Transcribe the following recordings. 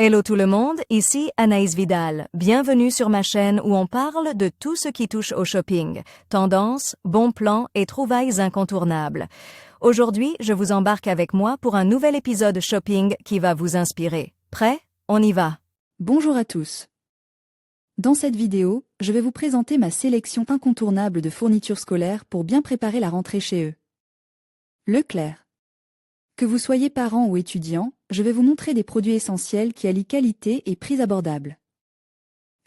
Hello tout le monde, ici Anaïs Vidal. Bienvenue sur ma chaîne où on parle de tout ce qui touche au shopping, tendances, bons plans et trouvailles incontournables. Aujourd'hui, je vous embarque avec moi pour un nouvel épisode shopping qui va vous inspirer. Prêt? On y va! Bonjour à tous. Dans cette vidéo, je vais vous présenter ma sélection incontournable de fournitures scolaires pour bien préparer la rentrée chez eux. Leclerc. Que vous soyez parent ou étudiant, je vais vous montrer des produits essentiels qui allient qualité et prix abordables.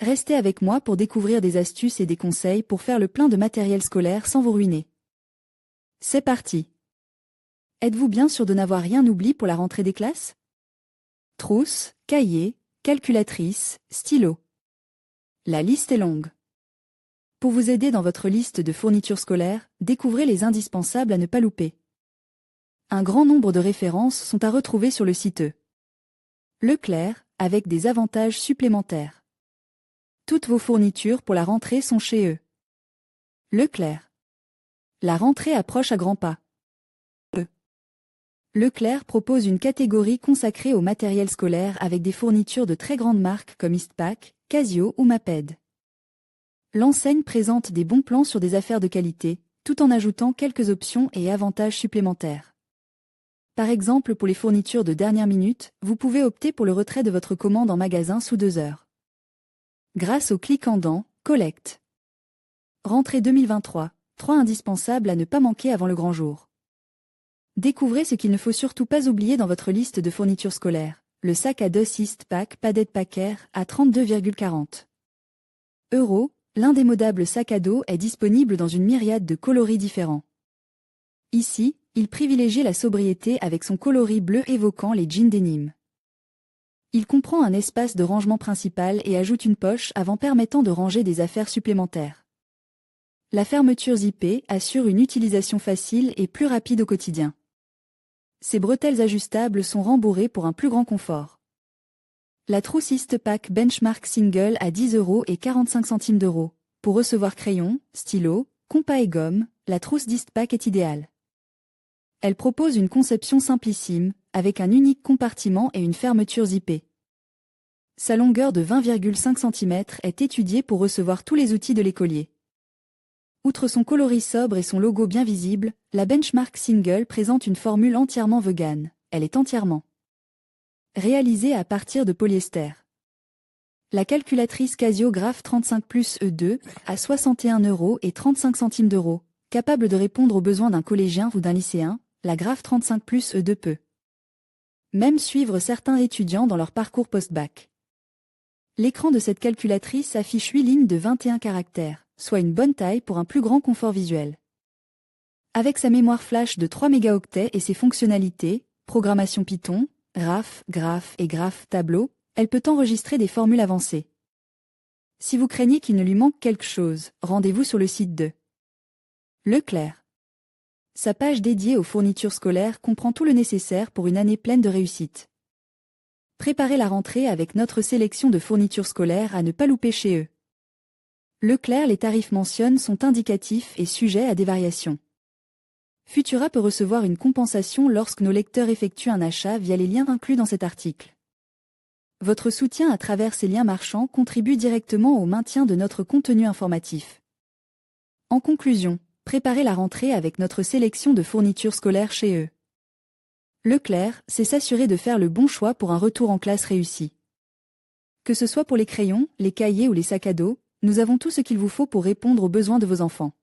Restez avec moi pour découvrir des astuces et des conseils pour faire le plein de matériel scolaire sans vous ruiner. C'est parti. Êtes-vous bien sûr de n'avoir rien oublié pour la rentrée des classes? Trousses, cahiers, calculatrices, stylos. La liste est longue. Pour vous aider dans votre liste de fournitures scolaires, découvrez les indispensables à ne pas louper. Un grand nombre de références sont à retrouver sur le site Leclerc, avec des avantages supplémentaires. Toutes vos fournitures pour la rentrée sont chez eux. Leclerc. La rentrée approche à grands pas. Leclerc propose une catégorie consacrée au matériel scolaire avec des fournitures de très grandes marques comme Eastpak, Casio ou Maped. L'enseigne présente des bons plans sur des affaires de qualité, tout en ajoutant quelques options et avantages supplémentaires. Par exemple, pour les fournitures de dernière minute, vous pouvez opter pour le retrait de votre commande en magasin sous 2 heures. Grâce au clic en dents, collecte. Rentrée 2023, 3 indispensables à ne pas manquer avant le grand jour. Découvrez ce qu'il ne faut surtout pas oublier dans votre liste de fournitures scolaires. Le sac à dos Eastpak Padded Packer à 32,40 €. L'indémodable sac à dos est disponible dans une myriade de coloris différents. Ici, il privilégie la sobriété avec son coloris bleu évoquant les jeans denim. Il comprend un espace de rangement principal et ajoute une poche avant permettant de ranger des affaires supplémentaires. La fermeture zippée assure une utilisation facile et plus rapide au quotidien. Ces bretelles ajustables sont rembourrées pour un plus grand confort. La trousse Eastpak Benchmark Single à 10,45 €. Pour recevoir crayons, stylos, compas et gomme, la trousse d'Eastpak est idéale. Elle propose une conception simplissime, avec un unique compartiment et une fermeture zippée. Sa longueur de 20,5 cm est étudiée pour recevoir tous les outils de l'écolier. Outre son coloris sobre et son logo bien visible, la Benchmark Single présente une formule entièrement vegan. Elle est entièrement réalisée à partir de polyester. La calculatrice Casio Graph 35 Plus E2 à 61,35 €, capable de répondre aux besoins d'un collégien ou d'un lycéen, la Graph 35 Plus E2 peut même suivre certains étudiants dans leur parcours post-bac. L'écran de cette calculatrice affiche 8 lignes de 21 caractères, soit une bonne taille pour un plus grand confort visuel. Avec sa mémoire flash de 3 mégaoctets et ses fonctionnalités, programmation Python, RAF, graphe et graphe tableau, elle peut enregistrer des formules avancées. Si vous craignez qu'il ne lui manque quelque chose, rendez-vous sur le site de Leclerc. Sa page dédiée aux fournitures scolaires comprend tout le nécessaire pour une année pleine de réussite. Préparez la rentrée avec notre sélection de fournitures scolaires à ne pas louper chez eux. Leclerc, les tarifs mentionnés sont indicatifs et sujets à des variations. Futura peut recevoir une compensation lorsque nos lecteurs effectuent un achat via les liens inclus dans cet article. Votre soutien à travers ces liens marchands contribue directement au maintien de notre contenu informatif. En conclusion, préparez la rentrée avec notre sélection de fournitures scolaires chez eux. Leclerc, c'est s'assurer de faire le bon choix pour un retour en classe réussi. Que ce soit pour les crayons, les cahiers ou les sacs à dos, nous avons tout ce qu'il vous faut pour répondre aux besoins de vos enfants.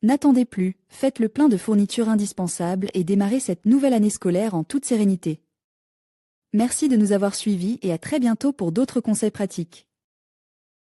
N'attendez plus, faites le plein de fournitures indispensables et démarrez cette nouvelle année scolaire en toute sérénité. Merci de nous avoir suivis et à très bientôt pour d'autres conseils pratiques.